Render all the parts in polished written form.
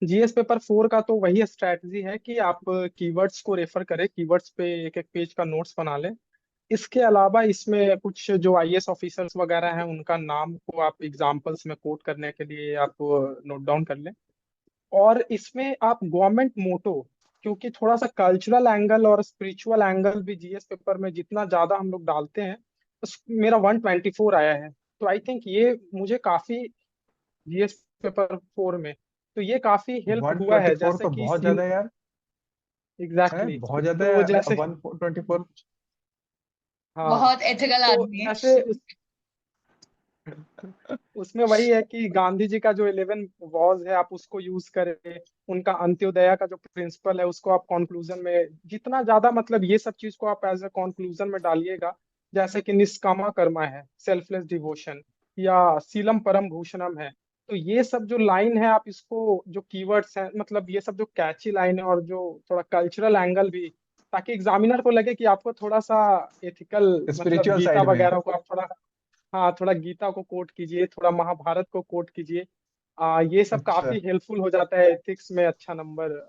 GS paper 4 का तो वही स्ट्रैटेजी है कि आप कीवर्ड्स को रेफर करें, कीवर्ड्स पे एक एक पेज का नोट्स बना लें। इसके अलावा इसमें कुछ जो आईएएस ऑफिसर्स वगैरह हैं उनका नाम को आप एग्जांपल्स में कोट करने के लिए आप नोट डाउन कर लें। और इसमें आप गवर्नमेंट मोटो, क्योंकि थोड़ा सा कल्चरल एंगल और स्पिरिचुअल एंगल भी जीएस पेपर में जितना ज्यादा हम लोग डालते हैं, मेरा 124 आया है, तो आई थिंक ये मुझे काफी जीएस पेपर 4 में तो ये काफी हेल्प वन हुआ ट्वेंटी है, फोर जैसे तो कि बहुत ज्यादा है यार। है एग्जैक्टली बहुत ज्यादा तो है जैसे 124। हाँ, बहुत एथिकल तो आदमी है। जैसे उसमें वही है कि गांधी जी का जो 11 वॉज है आप उसको यूज करें, उनका अंत्योदय का जो प्रिंसिपल है उसको आप कंक्लूजन में जितना ज्यादा, मतलब ये सब चीज को आप एज ए कंक्लूजन में डालिएगा। जैसे कि निष्कामा कर्मा है, सेल्फलेस डिवोशन, या सीलम परम भूषणम है। तो ये सब जो लाइन है आप इसको, जो कीवर्ड्स हैं, मतलब ये सब जो कैची लाइन है और जो थोड़ा कल्चरल एंगल भी, ताकि एग्जामिनर को लगे कि आपको थोड़ा सा एथिकल, मतलब स्पिरिचुअल गीता साइड में। वगैरह को आप थोड़ा, हाँ थोड़ा गीता को कोट कीजिए, थोड़ा महाभारत को कोट कीजिए। ये सब अच्छा। काफी हेल्पफुल हो जाता है एथिक्स में, अच्छा नंबर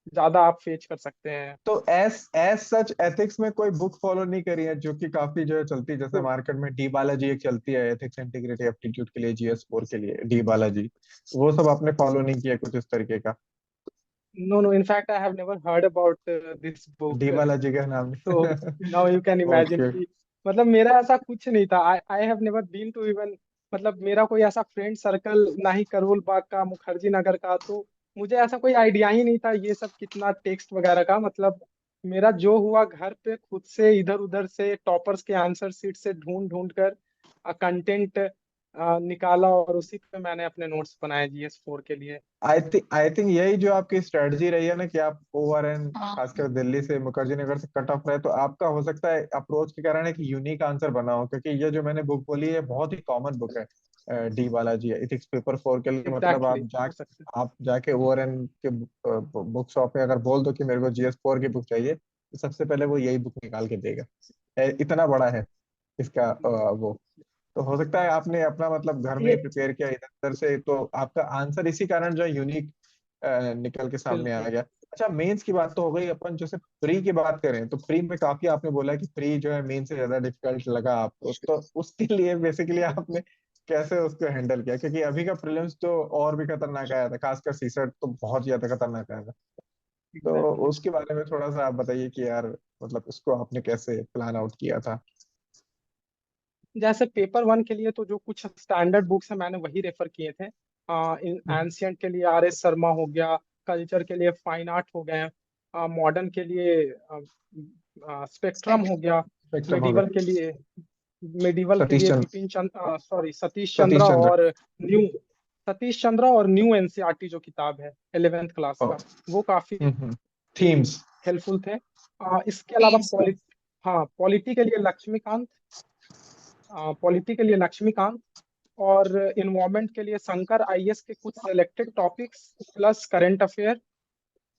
ज्यादा आप फेच कर सकते हैं। तो एस सच एथिक्स में कोई बुक फॉलो नहीं करी है जो कि काफी जो है चलती है, जैसे तो मार्केट में डी बालाजी एक चलती है एथिक्स इंटीग्रिटी एप्टीट्यूड के लिए, जीएस 4 के लिए डी बालाजी, वो सब आपने फॉलो नहीं किया कुछ इस तरीके का? No no, in fact I have never heard about this the book. Balaji का नाम तो नहीं? Now you can imagine okay. कि मतलब मेरा ऐसा कुछ नहीं था। I I have never been to even, मतलब मेरा कोई ऐसा फ्रेंड सर्कल ना ही करोल बाग का, मुखर्जी नगर का, तो मुझे ऐसा कोई आइडिया ही नहीं था ये सब कितना टेक्स्ट वगैरह का। मतलब मेरा जो हुआ घर पे खुद से इधर उधर से टॉपर्स के आंसर शीट से ढूंढ ढूंढ कर कंटेंट निकाला, और उसी पे मैंने अपने नोट्स बनाए जीएस 4 के लिए। आई थिंक यही जो आपकी स्ट्रेटजी रही है ना, कि आप ओवर एंड हाँ। खासकर दिल्ली से मुखर्जी नगर से कट ऑफ रहे, तो आपका हो सकता है अप्रोच के कारण एक यूनिक आंसर बना हो, क्योंकि ये जो मैंने बुक बोली है बहुत ही कॉमन बुक है, डी बालाजी एथिक्स पेपर 4 के लिए। मतलब एग्जैक्टली हो सकता आप जाके ओवर एंड के बुक शॉप में अगर बोल दो कि मेरे को जीएस 4 की बुक चाहिए, तो सबसे पहले वो यही बुक निकाल के देगा। इतना बड़ा है इसका वो। तो हो सकता है आपने अपना मतलब घर में है। ही प्रिपेयर किया इधर उधर से, तो आपका आंसर इसी कारण जो है यूनिक निकल के सामने आ बिल्कुल। गया। अच्छा, मेंस की बात तो हो गई, अपन जैसे प्री की बात करें तो प्री में काफी आपने बोला कि प्री जो है मेन से ज्यादा डिफिकल्ट लगा आपको, तो उसके लिए बेसिकली आपने कैसे उसको हैंडल किया? क्योंकि अभी का प्रीलिम्स तो और भी खतरनाक आया था, खासकर सीसेट तो बहुत ज्यादा खतरनाक आया था। तो एग्जैक्टली। उसके बारे में थोड़ा सा आप बताइए कि यार मतलब उसको आपने कैसे प्लान आउट किया था? जैसे पेपर 1 के लिए तो जो कुछ स्टैंडर्ड बुक्स है मैंने वही रेफर किए थे। हम्म। एंशियंट के लिए आर एस शर्मा हो गया, कल्चर के लिए फाइन आर्ट हो गए, मॉडर्न के लिए स्पेक्ट्रम स्पेक्ट्रम। हो गया, स्पेक्ट्रम हो गया। मेडिवल के लिए मेडिवल के सतीश लिए चंद्र। बिपिन चंद्र, सॉरी सतीश चंद्र, सतीश चंद्र। और न्यू सतीश चंद्र और न्यू एनसीईआरटी जो किताब है 11th क्लास का, वो काफी थीम्स। हेल्पफुल थे। इसके अलावा टीम्स। हाँ पॉलिटी के लिए लक्ष्मीकांत, पॉलिटी के लिए लक्ष्मीकांत, और इन्वायरमेंट के लिए शंकर आईएएस के कुछ selected topics plus current affair.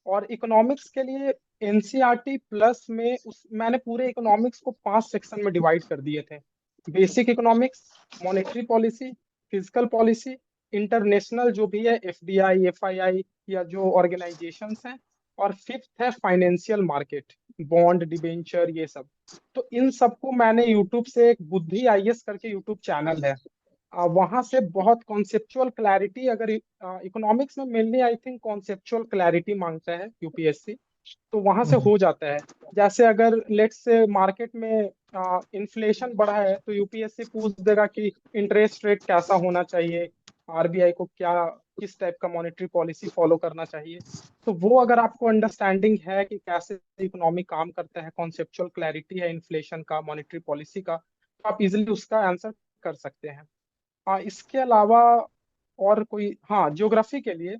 और इकोनॉमिक्स के लिए एनसीईआरटी प्लस में मैंने पूरे इकोनॉमिक्स को 5 सेक्शन में डिवाइड कर दिए थे। Basic economics, monetary policy, physical policy, international जो भी है एफडीआई एफआईआई या जो ऑर्गेनाइजेशंस हैं, और फिफ्थ है फाइनेंशियल मार्केट, बॉन्ड डिबेंचर ये सब। तो इन सबको मैंने यूट्यूब से, एक बुद्धि आईएएस करके यूट्यूब चैनल है, वहां से बहुत कॉन्सेप्चुअल क्लैरिटी, अगर इकोनॉमिक्स में mainly I think conceptual clarity मांगता है यूपीएससी, तो वहां से हो जाता है। जैसे अगर लेट्स से मार्केट में इन्फ्लेशन बढ़ा है तो यूपीएससी पूछ देगा कि इंटरेस्ट रेट कैसा होना चाहिए, आरबीआई को क्या, किस टाइप का मॉनेटरी पॉलिसी फॉलो करना चाहिए। तो वो अगर आपको अंडरस्टैंडिंग है कि कैसे इकोनॉमी काम करता है, कॉन्सेप्चुअल क्लैरिटी है इन्फ्लेशन का, मॉनेटरी पॉलिसी का, तो आप इजिली उसका आंसर कर सकते हैं। इसके अलावा और कोई, हाँ ज्योग्राफी के लिए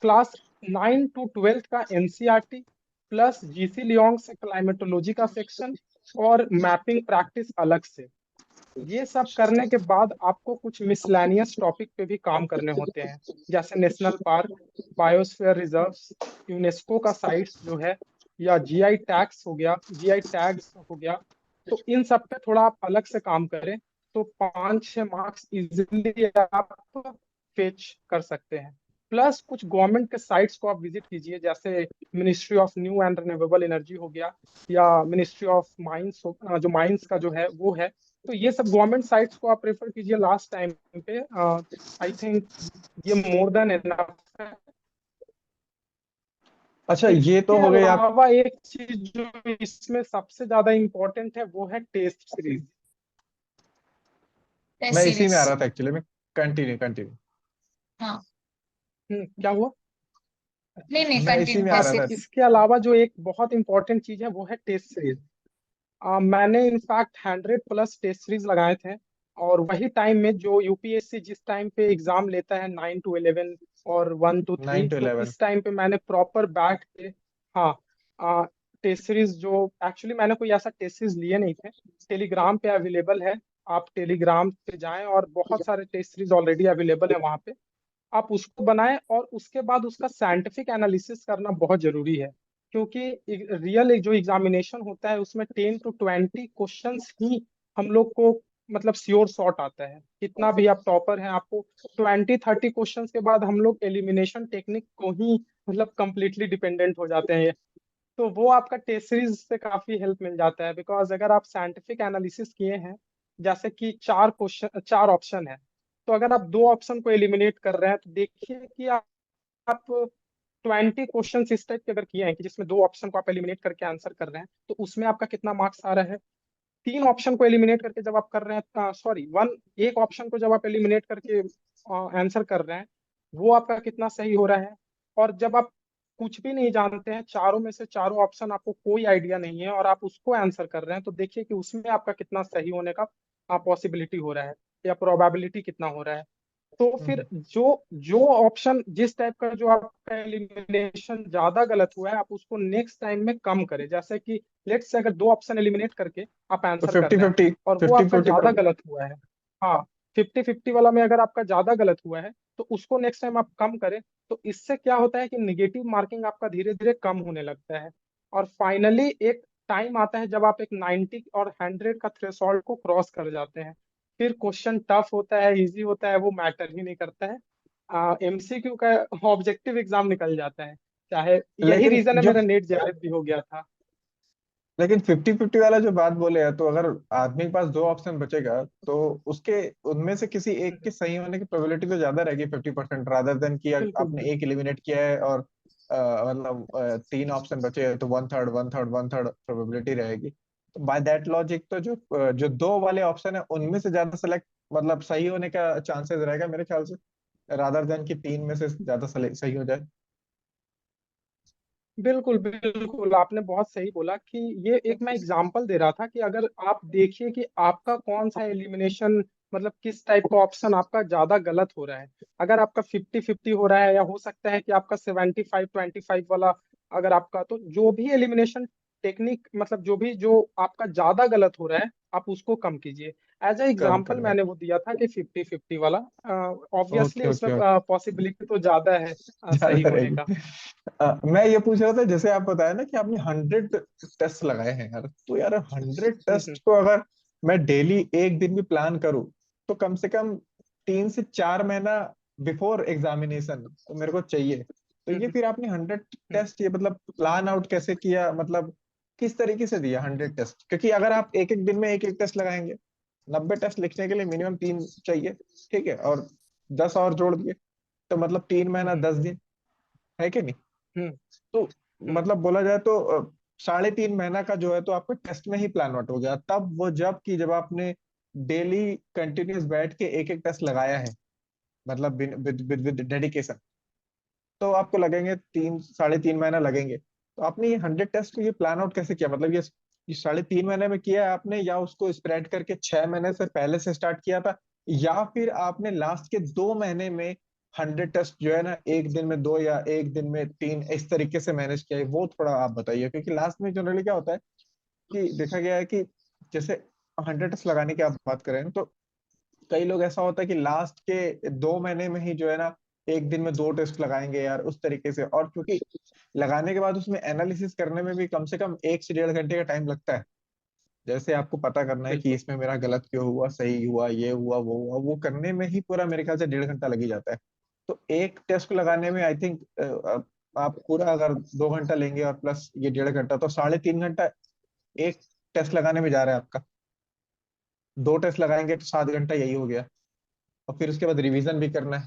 क्लास 9 to 12 का एनसीईआरटी प्लस जीसी लियोंग से क्लाइमेटोलॉजी का सेक्शन, और मैपिंग प्रैक्टिस अलग से। ये सब करने के बाद आपको कुछ मिसलैनियस टॉपिक पे भी काम करने होते हैं, जैसे national park, biosphere reserves, UNESCO का साइट्स जो है, या जीआई टैग्स हो गया, जीआई टैग्स हो गया। तो इन सब पे थोड़ा आप अलग से काम करें तो 5-6 मार्क्स इजिली आप फेच कर सकते हैं। प्लस कुछ गवर्नमेंट के साइट्स को आप विजिट कीजिए, जैसे ministry of new and renewable energy हो गया, या मिनिस्ट्री ऑफ माइंस, जो माइंस का जो है वो है। तो ये सब गवर्नमेंट साइट्स को आप प्रेफर कीजिए लास्ट टाइम पे। आई थिंक ये मोर देन एनफ है। अच्छा, ये तो इसके हो गई आप। अलावा एक चीज जो इसमें सबसे ज्यादा इम्पोर्टेंट है वो है टेस्ट सीरीज। टेस्ट मैं इसी में सीरीज। आ रहा था एक्चुअली में। Continue continue. हाँ, क्या हुआ? नहीं नहीं, मैं इसी कंटिन्यू में आ रहा टेस्ट तो था। सीरीज। इसके अलावा जो एक बहुत इंपॉर्टेंट चीज है वो है टेस्ट सीरीज। मैंने इनफैक्ट 100+ टेस्ट सीरीज लगाए थे। और वही टाइम में जो यूपीएससी जिस टाइम पे एग्जाम लेता है 9 to 11 और 1 to 3, नाइन टू तो इलेवन इस टाइम पे मैंने प्रॉपर बैठ के, हाँ, टेस्ट सीरीज जो एक्चुअली मैंने कोई ऐसा टेस्ट सीरीज लिए नहीं थे, टेलीग्राम पे अवेलेबल है। आप टेलीग्राम पे जाएं और बहुत सारे टेस्ट सीरीज ऑलरेडी अवेलेबल है वहाँ पे। आप उसको बनाएं और उसके बाद उसका साइंटिफिक एनालिसिस करना बहुत जरूरी है। क्योंकि रियल जो एग्जामिनेशन होता है उसमें 10 to 20 क्वेश्चंस ही हम लोग को मतलब श्योर शॉट आता है। कितना भी आप टॉपर हैं, आपको 20-30 क्वेश्चंस के बाद हम लोग एलिमिनेशन टेक्निक को ही मतलब कंप्लीटली डिपेंडेंट हो जाते हैं। तो वो आपका टेस्ट सीरीज से काफी हेल्प मिल जाता है, बिकॉज अगर आप साइंटिफिक एनालिसिस किए हैं, जैसे कि 4 ऑप्शन है, तो अगर आप 2 ऑप्शन को एलिमिनेट कर रहे हैं तो देखिए कि आप 20 क्वेश्चन इस टाइप के अगर किए हैं कि जिसमें 2 ऑप्शन को आप एलिमिनेट करके आंसर कर रहे हैं, तो उसमें आपका कितना मार्क्स आ रहा है। 3 ऑप्शन को एलिमिनेट करके जब आप कर रहे हैं, सॉरी, एक ऑप्शन को जब आप एलिमिनेट करके आंसर कर रहे हैं, वो आपका कितना सही हो रहा है। और जब आप कुछ भी नहीं जानते हैं, चारों में से चारों ऑप्शन आपको कोई आइडिया नहीं है और आप उसको आंसर कर रहे हैं, तो देखिए कि उसमें आपका कितना सही होने का पॉसिबिलिटी हो रहा है, या प्रोबेबिलिटी कितना हो रहा है। तो फिर जो जो ऑप्शन जिस टाइप का जो आपका एलिमिनेशन ज्यादा गलत हुआ है, आप उसको नेक्स्ट टाइम में कम करें। जैसे कि लेट्स से अगर 2 ऑप्शन एलिमिनेट करके आप तो आंसर कर फिफ्टी रहे हैं फिफ्टी और वो फिफ्टी आपका फिफ्टी ज्यादा गलत हुआ है, हाँ, 50-50 वाला में अगर आपका ज्यादा गलत हुआ है, तो उसको नेक्स्ट टाइम आप कम करें। तो इससे क्या होता है कि निगेटिव मार्किंग आपका धीरे धीरे कम होने लगता है। और फाइनली एक टाइम आता है जब आप एक 90 और 100 का थ्रेशोल्ड को क्रॉस कर जाते हैं, फिर क्वेश्चन टफ होता है इजी होता है वो मैटर ही नहीं करता है। एमसीक्यू का ऑब्जेक्टिव एग्जाम निकल जाता है। चाहे यही लेकिन रीजन है जो मेरा नेट जेआरएफ भी हो गया था। लेकिन 50-50 वाला जो बात बोले हैं, तो अगर आदमी के पास दो ऑप्शन बचेगा तो उसके उनमें से किसी एक के सही होने की प्रोबेबिलिटी तो ज्यादा रहेगी 50% रादर देन कि बिल्कुल आपने बिल्कुल। एक एलिमिनेट किया है और मतलब तीन ऑप्शन बचे हैं, तो one third one third one third probability रहेगी। तो बाय दैट लॉजिक तो जो दो वाले ऑप्शन है उनमें से ज्यादा सेलेक्ट मतलब सही होने का चांसेस रहेगा मेरे ख्याल से, रादर देन कि तीन में से ज्यादा सही हो जाए। बिल्कुल बिल्कुल, आपने बहुत सही बोला कि ये एक मैं एग्जांपल दे रहा था कि अगर आप देखिए कि आपका कौन सा एलिमिनेशन मतलब किस टाइप का ऑप्शन आपका ज्यादा गलत हो रहा है। अगर आपका 50-50 हो रहा है, या हो सकता है कि आपका 75-25 वाला, अगर आपका, तो जो भी एलिमिनेशन टेक्निक मतलब जो आपका ज्यादा गलत हो रहा है, आप उसको कम कीजिए। एज ए कम एग्जाम्पल करने। मैंने वो दिया था कि 50-50 वाला, ऑब्वियसली ओके उसमें ओके। पॉसिबिलिटी तो ज्यादा है सही ज्यादा होने का। रहेगी। मैं ये पूछ रहा था, जैसे आप बताया ना कि आपने 100 टेस्ट लगाए हैं यार, तो यार 100 हम्म। टेस्ट को अगर मैं डेली एक दिन भी प्लान करूं, तो कम से कम 3 से 4 महीना बिफोर एग्जामिनेशन तो मेरे को चाहिए। तो ये हम्म। फिर आपने 100 हम्म। टेस्ट ये मतलब प्लान आउट कैसे किया, मतलब किस तरीके से दिया 100 टेस्ट? क्योंकि अगर आप एक एक दिन में एक एक टेस्ट लगाएंगे, 90 टेस्ट लिखने के लिए मिनिमम 3 चाहिए, ठीक है, और 10 और जोड़ दिए, तो मतलब 3 महीना 10 दिन, है कि नहीं? हम्म। तो हम्म। मतलब बोला जाए तो 3.5 महीना का जो है तो आपका टेस्ट में ही प्लान आउट हो गया। तब वो जब आपने डेली कंटिन्यूस बैठ के एक एक टेस्ट लगाया है, मतलब विद विद डेडिकेशन, तो आपको लगेंगे 3 3.5 महीना लगेंगे। तो आपने ये 100 टेस्ट को ये प्लान आउट कैसे किया? मतलब ये 3.5 महीने में किया है आपने, या उसको स्प्रेड करके 6 महीने से पहले से स्टार्ट किया था, या फिर आपने लास्ट के 2 महीने में 100 टेस्ट जो है ना एक दिन में दो या एक दिन में तीन इस तरीके से मैनेज किया है? वो थोड़ा आप बताइए, क्योंकि लास्ट में जनरली क्या होता है कि देखा गया है कि जैसे 100 टेस्ट लगाने की आप बात करें, तो कई लोग ऐसा होता है कि लास्ट के 2 महीने में ही जो है ना एक दिन में 2 टेस्ट लगाएंगे यार उस तरीके से, और क्योंकि लगाने के बाद उसमें एनालिसिस करने में भी कम से कम 1 से 1.5 घंटे का टाइम लगता है। जैसे आपको पता करना है कि बिल्कुल। इसमें मेरा गलत क्यों हुआ, सही हुआ, ये हुआ वो हुआ, वो करने में ही पूरा मेरे ख्याल से 1.5 घंटा लग ही जाता है। तो एक टेस्ट को लगाने में आई थिंक आप पूरा अगर 2 घंटा लेंगे और प्लस ये 1.5 घंटा, तो 3.5 घंटा एक टेस्ट लगाने में जा रहा है आपका। 2 टेस्ट लगाएंगे तो 7 घंटा यही हो गया। और फिर उसके बाद रिवीजन भी करना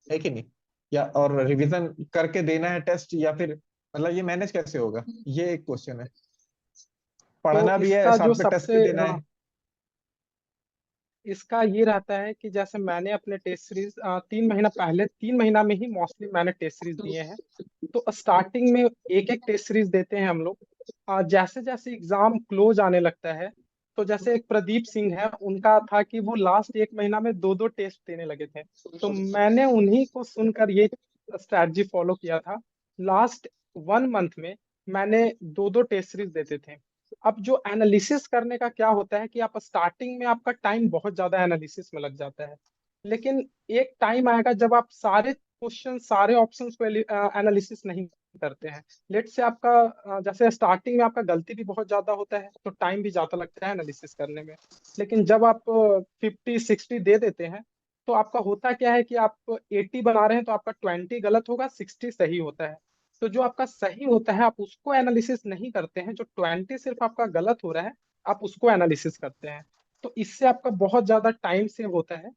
है कि नहीं? या और रिवीजन करके देना है टेस्ट, या फिर मतलब ये मैनेज कैसे होगा, ये एक क्वेश्चन है। तो पढ़ना भी है इसका जो साथ में टेस्ट भी सबसे देना है। इसका ये रहता है कि जैसे मैंने अपने टेस्ट सीरीज 3 महीना पहले, 3 महीना में ही मोस्टली मैंने टेस्ट सीरीज दिए हैं। तो स्टार्टिंग में एक एक टेस्ट सीरीज देते हैं हम लोग। जैसे जैसे एग्जाम क्लोज आने लगता है, तो जैसे एक प्रदीप सिंह है, उनका था कि वो लास्ट 1 महीना में दो दो टेस्ट देने लगे थे। तो मैंने उन्हीं को सुनकर ये स्ट्रैटेजी फॉलो किया था। लास्ट 1 मंथ में मैंने दो दो टेस्ट सीरीज देते थे। अब जो एनालिसिस करने का क्या होता है कि आप स्टार्टिंग में आपका टाइम बहुत ज्यादा एनालिसिस में लग जाता है, लेकिन एक टाइम आएगा जब आप सारे क्वेश्चन, सारे ऑप्शंस को एनालिसिस नहीं करते हैं। लेट से आपका जैसे स्टार्टिंग में आपका गलती भी बहुत ज्यादा होता है, तो टाइम भी ज्यादा लगता है एनालिसिस करने में। लेकिन जब आप 50-60 दे देते हैं, तो आपका होता क्या है कि आप 80 बना रहे हैं तो आपका 20 गलत होगा, 60 सही होता है। तो जो आपका सही होता है आप उसको एनालिसिस नहीं करते हैं, जो 20 सिर्फ आपका गलत हो रहा है आप उसको एनालिसिस करते हैं। तो इससे आपका बहुत ज्यादा टाइम सेव होता है।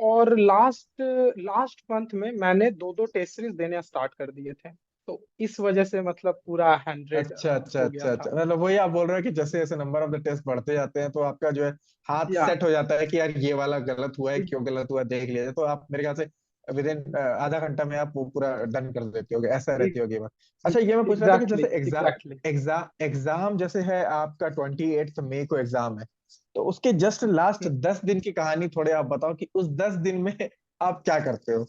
और लास्ट लास्ट मंथ में मैंने दो दो टेस्ट सीरीज देने स्टार्ट कर दिए थे। तो इस वजह से मतलब पूरा 100 अच्छा अच्छा हो गया अच्छा था। अच्छा, मतलब वही आप बोल रहे हो कि जैसे जैसे नंबर ऑफ द टेस्ट बढ़ते जाते हैं तो आपका जो है हाथ या सेट हो जाता है कि यार ये वाला गलत हुआ है, क्यों गलत हुआ है देख लिया जाए, तो आप मेरे ख्याल से विद इन आधा घंटा में आप वो पूरा डन कर देते होगे, ऐसा रहती होगी बात। अच्छा, ये मैं पूछ रहा था कि एग्जैक्टली जैसे एग्जाम एग्जैक्टली। एग्जाम एग्जाम जैसे है आपका 28 मई को एग्जाम है, तो उसके जस्ट लास्ट 10 दिन की कहानी थोड़े आप बताओ कि उस 10 दिन में आप क्या करते हो,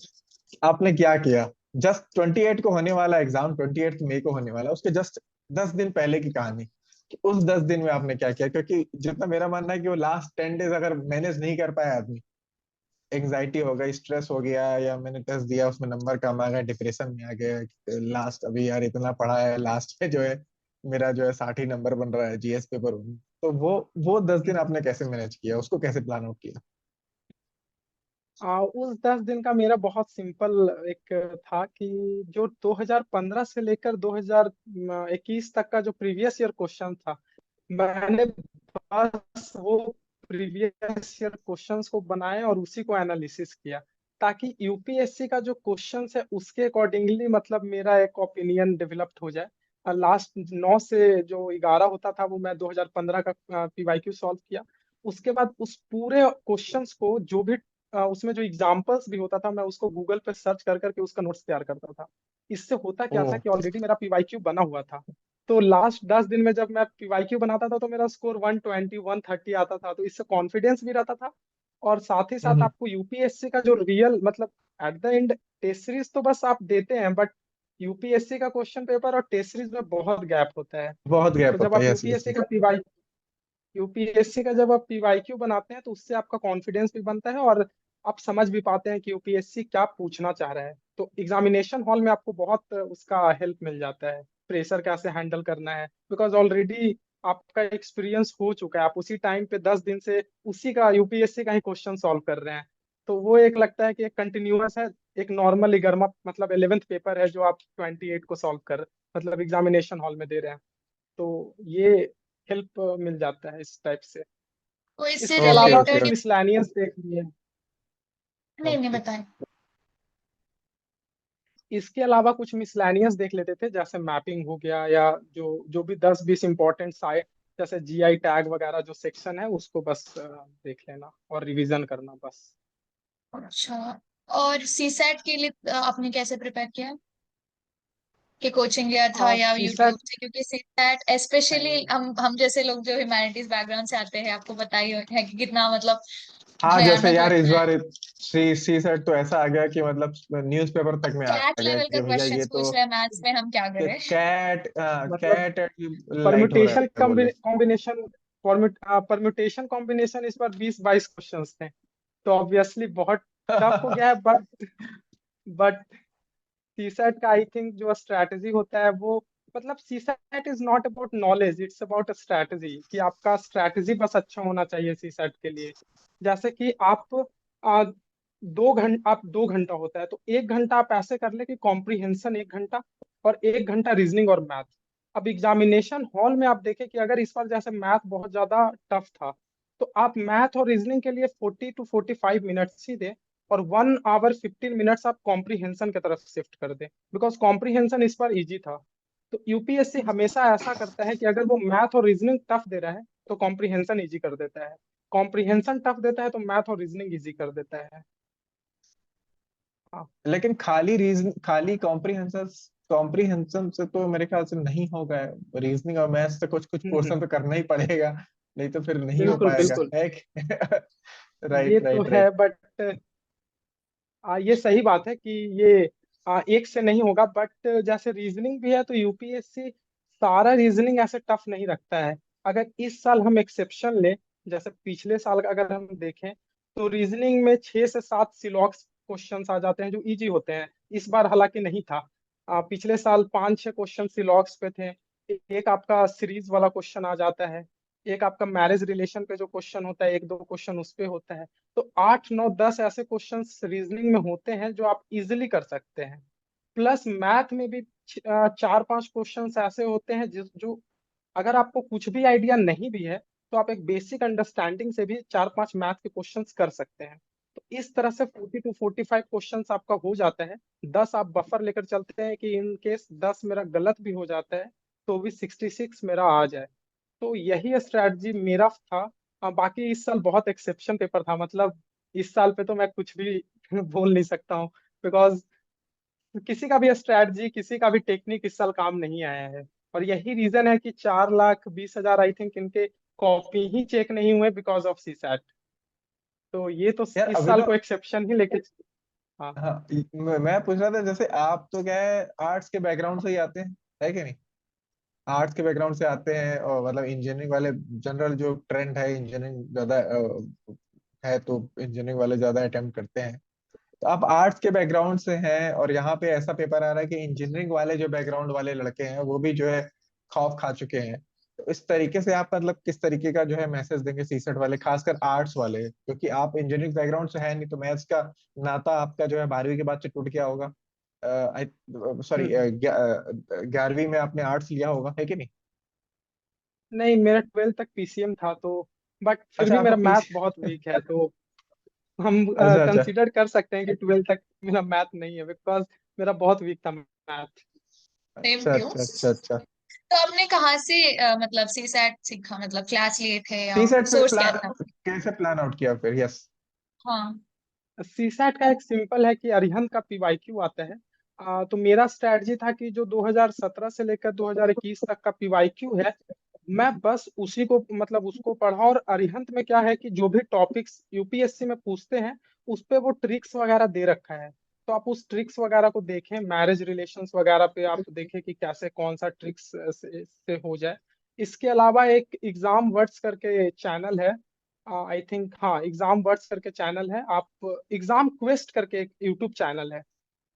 आपने क्या किया। जस्ट 28 को होने वाला एग्जाम, 28 मई को होने वाला, उसके जस्ट 10 दिन पहले की कहानी कि उस 10 दिन में आपने क्या किया, क्योंकि जितना मेरा मानना है कि वो लास्ट 10 डेज अगर मैनेज नहीं कर पाया आदमी, एंग्जाइटी हो गई, स्ट्रेस हो गया, या मैंने टेस्ट दिया उसमें नंबर कम आ गया, डिप्रेशन में आ गया, लास्ट अभी यार इतना पढ़ा है, लास्ट में जो है मेरा जो है 60 ही नंबर बन रहा है जीएस पेपर में, तो वो 10 दिन आपने कैसे मैनेज किया, उसको कैसे प्लान आउट किया? उस 10 दिन का मेरा बहुत सिंपल एक था कि जो 2015 से लेकर 2021 तक का जो प्रीवियस ईयर क्वेश्चन था, मैंने बस वो प्रीवियस ईयर क्वेश्चंस को बनाए और उसी को एनालिसिस किया, ताकि यूपीएससी का जो क्वेश्चंस है उसके अकॉर्डिंगली मतलब मेरा एक ओपिनियन डेवलप्ड हो जाए। लास्ट 9 से जो 11 होता था वो मैं 2015 का पीवाईक्यू सॉल्व किया। उसके बाद उस पूरे क्वेश्चंस को जो भी उसमें जो एग्जांपल्स भी होता था, मैं उसको गूगल पे सर्च कर करके उसका नोट्स तैयार करता था। इससे होता क्या था ओह। कि ऑलरेडी मेरा पीवाईक्यू बना हुआ था। तो लास्ट 10 दिन में जब मैं पीवाईक्यू बनाता था तो मेरा स्कोर 120 130 आता था, तो इससे कॉन्फिडेंस भी रहता था। और साथ ही साथ हम्म। आपको यूपीएससी का जो रियल मतलब at the end, test series तो बस आप देते हैं, बट यूपीएससी का क्वेश्चन पेपर और टेस्ट सीरीज में बहुत गैप होता है। बहुत तो गैप जब होता है, आप यस यस। यूपीएससी का जब आप पीवाईक्यू बनाते हैं तो उससे आपका कॉन्फिडेंस भी बनता है, और आप समझ भी पाते हैं कि यूपीएससी क्या पूछना चाह रहा है। तो एग्जामिनेशन हॉल में आपको बहुत उसका हेल्प मिल जाता है, प्रेशर कैसे हैंडल करना है, बिकॉज ऑलरेडी आपका एक्सपीरियंस हो चुका है। आप उसी टाइम पे 10 दिन से उसी का यूपीएससी का ही क्वेश्चन सॉल्व कर रहे हैं। तो वो एक लगता है कि एक कंटिन्यूअस है, एक नॉर्मल गर्म मतलब 11th पेपर है जो आप 28 को सॉल्व कर मतलब एग्जामिनेशन हॉल में दे रहे हैं। तो ये हेल्प मिल जाता है इस टाइप से। तो इससे इसके ओके अलावा ओके कुछ रिलेटेड, मिसलैनियस देख लिए। नहीं नहीं ओके। बताएं। इसके अलावा कुछ मिसलैनियस देख लेते थे, जैसे मैपिंग हो गया, या जो जो भी 10-20 इंपॉर्टेंट साइट जैसे जीआई टैग वगैरह जो सेक्शन है उसको बस देख लेना और रिवीजन करना बस। अच्छा, और सीसैट के लिए आपने कैसे प्रिपेयर किया, कि कोचिंग लिया था या यूट्यूब सीसेट से? क्योंकि सीसैट स्पेशली हम जैसे लोग जो ह्यूमैनिटीज बैकग्राउंड से आते हैं, आपको पता ही है कि कितना मतलब हाँ, जैसे भयानक यार इस लगता है। बार सी सी सेट तो ऐसा आ गया कि मतलब न्यूज़पेपर तक में आ कैट गया लेवल का कि भैया ये क्वेश्चंस तो पूछ रहे हैं मैथ्स में, हम क्या करें? कैट मतलब कैट लाइट हो रहा परम्यूटेशन है बोले। कॉम्बिनेशन परम्यूटेशन कॉम्बिनेशन इस बार 20-22 क्वेश्चंस थे। तो ऑब्वियसली बहुत टफ हो गया है, बट सीसैट का आई थिंक जो स्ट्रैटेजी होता है वो मतलब CSAT is not about knowledge, it's about strategy, कि आपका स्ट्रैटेजी बस अच्छा होना चाहिए सीसैट के लिए। जैसे कि आप आप 2 घंटा होता है, तो 1 घंटा आप ऐसे कर ले कि कॉम्प्रिहेंशन 1 घंटा और 1 घंटा रीजनिंग और मैथ। अब एग्जामिनेशन हॉल में आप देखें कि अगर इस बार जैसे मैथ बहुत ज्यादा टफ था, तो आप मैथ और रीजनिंग के लिए 40 to 45 मिनट्स ही दें, और 1 hour 15 मिनट्स आप कॉम्प्रिहेंशन की तरफ शिफ्ट कर दें, बिकॉज कॉम्प्रिहेंशन इस बार इजी था। तो यूपीएससी हमेशा ऐसा करता है कि अगर वो मैथ और रीजनिंग टफ दे रहा है तो कॉम्प्रिहेंशन इजी कर देता है, कॉम्प्रिहेंशन टफ देता है तो मैथ और रीजनिंग इजी कर देता है। हाँ। लेकिन खाली रीजन, खाली कॉम्प्रिहेंशन कॉम्प्रिहेंशन से तो मेरे ख्याल से नहीं होगा। रीजनिंग और मैथ्स से कुछ कुछ पोर्शन तो करना ही पड़ेगा, नहीं तो फिर नहीं हो बिल्कुल पाएगा, बिल्कुल। है ये राइट तो राइट है, राइट। बट ये सही बात है कि ये एक से नहीं होगा, बट जैसे रीजनिंग भी है तो यूपीएससी सारा रीजनिंग ऐसे टफ नहीं रखता है। अगर इस साल हम एक्सेप्शन ले, जैसे पिछले साल का अगर हम देखें, तो रीजनिंग में 6 से 7 सिलॉक्स क्वेश्चंस आ जाते हैं जो इजी होते हैं। इस बार हालांकि नहीं था। पिछले साल 5-6 क्वेश्चन सिलॉक्स पे थे। एक आपका सीरीज वाला क्वेश्चन आ जाता है, एक आपका मैरिज रिलेशन पे जो क्वेश्चन होता है 1-2 क्वेश्चन उस पे होता है। तो 8-9-10 ऐसे क्वेश्चंस रीजनिंग में होते हैं जो आप इजिली कर सकते हैं। प्लस मैथ में भी 4-5 क्वेश्चंस ऐसे होते हैं जिस जो अगर आपको कुछ भी आइडिया नहीं भी है, तो आप एक बेसिक अंडरस्टैंडिंग से भी 4-5 मैथ के क्वेश्चंस कर सकते हैं। तो इस तरह से 40 to 45 क्वेश्चंस आपका हो जाता है। 10 आप बफर लेकर चलते हैं कि इन केस 10 मेरा गलत भी हो जाता है तो भी 66 मेरा आ जाए। तो यही स्ट्रैटेजी मेरा था। बाकी इस साल बहुत एक्सेप्शन पेपर था, मतलब इस साल पे तो मैं कुछ भी बोल नहीं सकता हूँ, बिकॉज किसी का भी स्ट्रैटेजी, किसी का भी टेक्निक इस साल काम नहीं आया है। और यही रीजन है कि 4,20,000 आई थिंक इनके कॉपी ही चेक नहीं हुए बिकॉज ऑफ सी सैट। तो ये तो यार इस अभी साल ना, को एक्सेप्शन ही लेके। हाँ। हाँ मैं पूछ रहा था, जैसे आप तो क्या है आर्ट्स के बैकग्राउंड से ही आते हैं, है कि नहीं? आर्ट्स के बैकग्राउंड से आते हैं और मतलब इंजीनियरिंग वाले, जनरल जो ट्रेंड है इंजीनियरिंग ज्यादा है, तो इंजीनियरिंग वाले ज्यादा अटेम्प्ट करते हैं। तो आप आर्ट्स के बैकग्राउंड से हैं और यहाँ पे ऐसा पेपर आ रहा है कि इंजीनियरिंग वाले जो बैकग्राउंड वाले लड़के हैं वो भी जो है खौफ खा चुके हैं। तो इस तरीके से आप मतलब किस तरीके का जो है मैसेज देंगे सीसेट वाले, खासकर आर्ट्स वाले, क्योंकि आप इंजीनियरिंग बैकग्राउंड से है नहीं, तो मैथ्स का नाता आपका जो है 12वीं के बाद से टूट गया होगा। सॉरी, हम्म। 11वीं में आपने आर्ट्स लिया होगा, है कि नहीं? नहीं, मेरा 12 तक पीसीएम था तो, बट फिर अच्छा भी आपका मेरा मैथ पीस बहुत वीक है, तो हम अच्छा अच्छा कंसीडर कर सकते हैं कि 12 तक मेरा मैथ नहीं है, बिकॉज मेरा बहुत वीक था मैथ। सेम अच्छा क्यों? अच्छा अच्छा अच्छा। तो आपने कहाँ से मतलब सी सैट सीखा, मतलब क्लास लिए थे या सीसेट फिर सोर्स क्या प्लान था? कैसे प्लान आउट किया फिर? यस। हाँ। सीसैट का एक सिंपल है कि अरिहंत का पीवाईक्यू आता है। तो मेरा स्ट्रैटेजी था कि जो 2017 से लेकर 2021 तक का पीवाईक्यू है, मैं बस उसी को मतलब उसको पढ़ा। और अरिहंत में क्या है कि जो भी टॉपिक्स यूपीएससी में पूछते हैं उस पे वो ट्रिक्स वगैरह दे रखा है। तो आप उस ट्रिक्स वगैरह को देखें, मैरिज रिलेशंस वगैरह पे आप देखें कि कैसे कौन सा ट्रिक्स से हो जाए। इसके अलावा एक एग्जाम वर्ड्स करके चैनल है, आई थिंक, हाँ, एग्जाम वर्ड्स करके चैनल है। आप एग्जाम क्वेस्ट करके एक यूट्यूब चैनल है,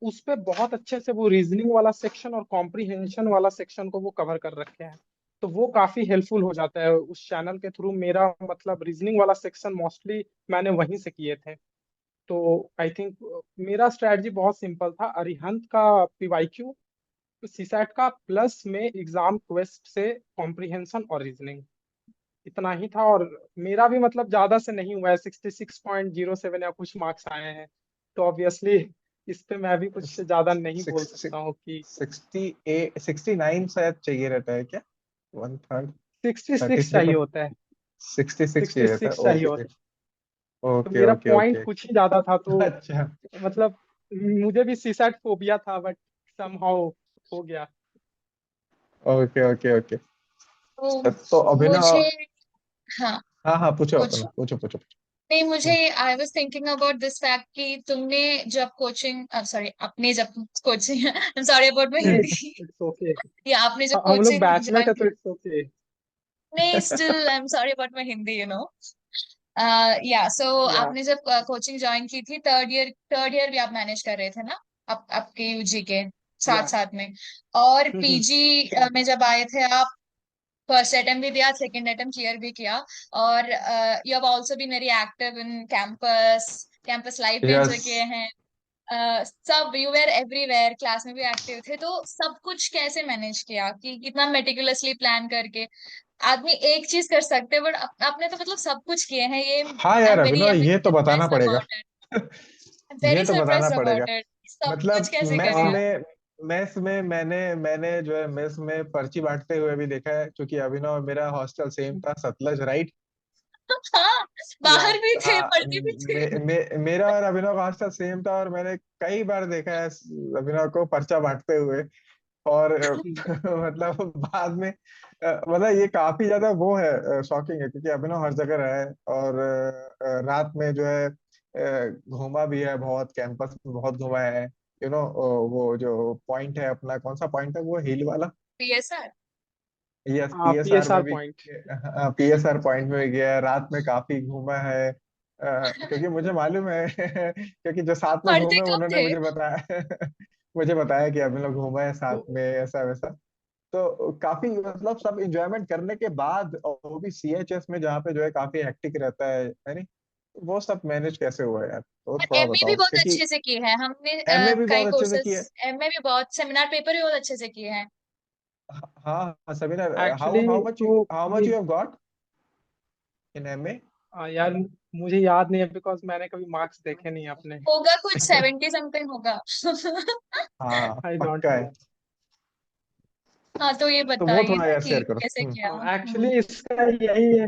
उस पे बहुत अच्छे से वो रीजनिंग वाला सेक्शन और कॉम्प्रिहेंशन वाला सेक्शन को वो कवर कर रखे हैं। तो वो काफी हेल्पफुल हो जाता है उस चैनल के थ्रू। मेरा मतलब रीजनिंग वाला सेक्शन मोस्टली मैंने वहीं से किए थे। तो आई थिंक मेरा स्ट्रैटेजी बहुत सिंपल था, अरिहंत का पीवाईक्यू, सीसैट का, प्लस में एग्जाम क्वेस्ट से कॉम्प्रिहेंशन और रीजनिंग, इतना ही था। और मेरा भी मतलब ज्यादा से नहीं हुआ है, 66.07 या कुछ मार्क्स आए हैं। तो ऑब्वियसली इस पे मैं भी कुछ ज्यादा नहीं बोल सिक्स सकता हूँ कि 69 शायद चाहिए रहता है क्या? 1/3? 66 33 चाहिए पर होता है। 66 चाहिए रहता है, 66 चाहिए ओके होता है। तो ओके मेरा ओके पॉइंट ओके। कुछ ही ज्यादा था, तो अच्छा मतलब मुझे भी सीसैट फोबिया था, बट समहाउ हो गया। Okay okay okay. तो तो अभी ना, मुझे, हाँ, हाँ हाँ पूछो कुछ अपना, पूछो पूछो पूछो। नहीं, मुझे hmm, I was thinking about this fact कि तुमने जब कोचिंग, सॉरी, अपने जब coaching I am sorry about my नहीं, हिंदी इट्स ओके। या आपने जब हम लोग कोचिंग बैचमेट ज्वाइन है की, तो इट्स ओके। नहीं still I am sorry about my Hindi, you know. या सो या। आपने जब कोचिंग ज्वाइन की थी, थर्ड ईयर भी आप मैनेज कर रहे थे ना, आपके यूजी के साथ या। साथ में? और पीजी में जब आए थे आप, फर्स्ट अटेम्प्ट भी दिया, सेकंड अटेम्प्ट क्लियर भी किया, और you have also been very active in campus campus life भी यस। एंजॉय किए हैं। सब यू वेर एवरीवेयर, क्लास में भी एक्टिव थे, तो सब कुछ कैसे मैनेज किया कि कितना मेटिकुलसली प्लान करके आदमी एक चीज कर सकते हैं, बट आपने तो मतलब सब कुछ किए हैं ये। हाँ आई यार एम वेरी अभिनव, ये तो बताना सरप्राइज्ड पड़ेगा। अबाउट इट, वेरी ये तो बताना सरप्राइज्ड पड़ेगा। अबाउट इट, सब कुछ मतलब कैसे कर मेस लिया। में मेस में मैंने जो है मेस में पर्ची बांटते हुए भी देखा है, क्योंकि अभिनव और मेरा हॉस्टल सेम था, सतलज, राइट। हाँ, या बाहर भी थे, हाँ, पढ़ते भी थे। मेरा और अभिनव का हॉस्टल सेम था, और मैंने कई बार देखा है अभिनव को पर्चा बांटते हुए। और मतलब बाद में मतलब ये काफी ज्यादा वो है, शॉकिंग है, क्योंकि अभिनव हर जगह रहा है, और रात में जो है घूमा भी है बहुत, कैंपस में बहुत घूमा है। वो जो पॉइंट है अपना, कौन सा पॉइंट है वो, हिल वाला। पीएसआर। यस, हाँ, पीएसआर में पीएसआर भी। पॉइंट। पीएसआर पॉइंट में भी गया है, रात में काफी घूमा है। क्योंकि मुझे मालूम है क्योंकि जो साथ में पढ़ते घूमे कब उन्होंने थे? मुझे बताया मुझे बताया कि अभी लोग घूमे हैं साथ तो में, ऐसा वैसा। तो काफी मतलब सब इंजॉयमेंट करने के बाद, और वो भी सीएचएस में, जहाँ पे जो है काफी हेक्टिक रहता है नहीं। वो सब मैनेज कैसे हुआ यार, तो और थोड़ा एमए भी बताओ, बहुत क्योंकि अच्छे से किए हैं हमने, एमए भी कई बहुत अच्छे से कोर्सेज। किए। एमए भी बहुत, सेमिनार पेपर भी बहुत अच्छे से किए हैं। हाँ हाँ, Samina, how actually how much तो हाउ मच ये you have got in MA? यार मुझे याद नहीं है बिकॉज मैंने कभी मार्क्स देखे नहीं अपने। होगा कुछ 70 समथिंग होगा। हाँ आई डोंट पक्का नो। है। हाँ, तो ये तो वो बताइए थोड़ा ना यार कि शेयर करो। कैसे किया। एक्चुअली इसका यही है,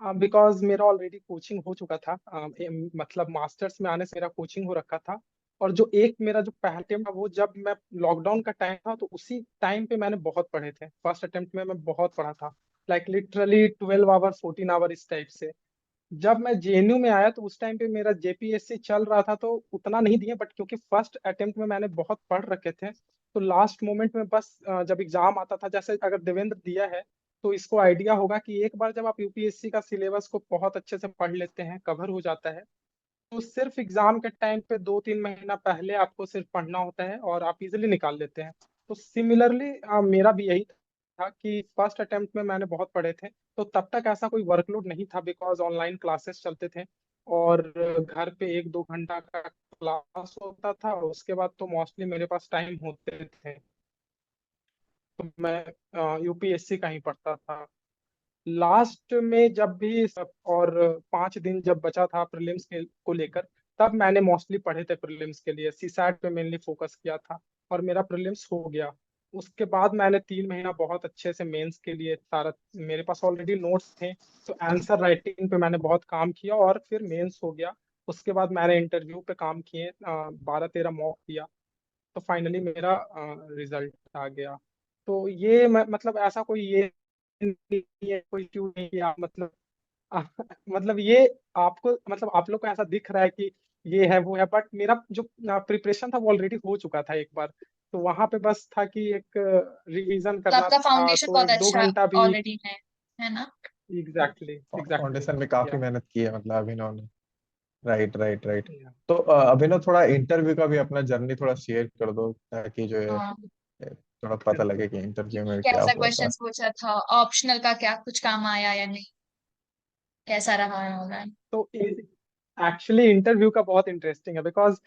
बिकॉज मेरा ऑलरेडी कोचिंग हो चुका था। मतलब मास्टर्स में आने से मेरा कोचिंग हो रखा था। और जो एक मेरा जो पहला अटेम्प्ट था वो जब मैं लॉकडाउन का टाइम था, तो उसी टाइम पे मैंने बहुत पढ़े थे। फर्स्ट अटेम्प्ट में मैं बहुत पढ़ा था, लाइक लिटरली 12 आवर 14 आवर इस टाइप से। जब मैं जेएनयू में आया तो उस टाइम पे मेरा जेपीएससी चल रहा था, तो उतना नहीं दिए, बट क्योंकि फर्स्ट अटेम्प्ट में मैंने बहुत पढ़ रखे थे, तो लास्ट मोमेंट में बस जब एग्जाम आता था, जैसे अगर देवेंद्र दिया है तो इसको आइडिया होगा कि एक बार जब आप यूपीएससी का सिलेबस को बहुत अच्छे से पढ़ लेते हैं, कवर हो जाता है, तो सिर्फ एग्जाम के टाइम पे 2-3 महीना पहले आपको सिर्फ पढ़ना होता है और आप इजिली निकाल लेते हैं। तो सिमिलरली मेरा भी यही था कि फर्स्ट अटेम्प्ट में मैंने बहुत पढ़े थे, तो तब तक ऐसा कोई वर्कलोड नहीं था बिकॉज ऑनलाइन क्लासेस चलते थे, और घर पे 1-2 घंटा का क्लास होता था, उसके बाद तो मोस्टली मेरे पास टाइम होते थे, तो मैं यूपीएससी का ही पढ़ता था। लास्ट में जब भी सब, और 5 दिन जब बचा था प्रीलिम्स के को लेकर, तब मैंने मोस्टली पढ़े थे प्रीलिम्स के लिए, सीसैट पे मेनली फोकस किया था, और मेरा प्रीलिम्स हो गया। उसके बाद मैंने 3 महीना बहुत अच्छे से मेंस के लिए सारा, मेरे पास ऑलरेडी नोट्स थे, तो आंसर राइटिंग पे मैंने बहुत काम किया, और फिर मेंस हो गया। उसके बाद मैंने इंटरव्यू पे काम किए, 12-13 मॉक दिया, तो फाइनली मेरा रिजल्ट आ गया। तो ये मतलब ऐसा कोई ये नहीं है, कोई इश्यू नहीं है, आप मतलब आ, मतलब ये आपको, मतलब आप लोग को ऐसा दिख रहा है कि ये है वो है, बट मेरा जो प्रिपरेशन था वो ऑलरेडी हो चुका था एक बार, तो वहां पे बस था कि एक रिवीजन तो करना आपका था, फाउंडेशन तो बहुत एक दो अच्छा घंटा भी। ऑलरेडी है ना? Exactly exactly. फाउंडेशन में काफी या मेहनत की है मतलब अभिनव ने। Right right right. तो अभिनव, थोड़ा इंटरव्यू का भी अपना जर्नी थोड़ा शेयर कर दो, ताकि जो है हाँ, थोड़ा पता बिल्कुल। लगे कि इंटरव्यू में क्या कैसा हुआ था। क्वेश्चंस पूछा था, ऑप्शनल का क्या कुछ काम आया या नहीं, कैसा रहा होगा? तो एक्चुअली इंटरव्यू का बहुत इंटरेस्टिंग है, बिकॉज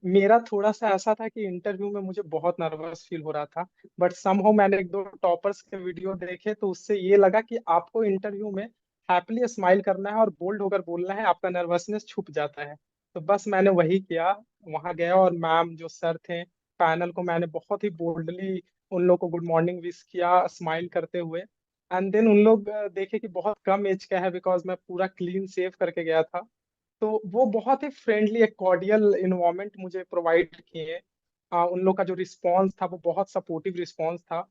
मेरा थोड़ा सा ऐसा था कि इंटरव्यू में मुझे बहुत नर्वस फील हो रहा था, बट समहाउ मैंने एक दो टॉपर्स के वीडियो देखे, तो उससे ये लगा कि आपको इंटरव्यू में हैप्पीली स्माइल करना है और बोल्ड होकर बोलना है, आपका नर्वसनेस छुप जाता है। तो बस मैंने वही किया, वहां गया, और मैम जो सर थे, पैनल को मैंने बहुत ही बोल्डली उन लोग को गुड मॉर्निंग विश किया स्माइल करते हुए। एंड देन उन लोग देखे कि बहुत कम एज का है, बिकॉज मैं पूरा क्लीन सेव करके गया था, तो वो बहुत ही फ्रेंडली एक कॉर्डियल इन्वायरमेंट मुझे प्रोवाइड किए। उन लोग का जो रिस्पांस था वो बहुत सपोर्टिव रिस्पांस था।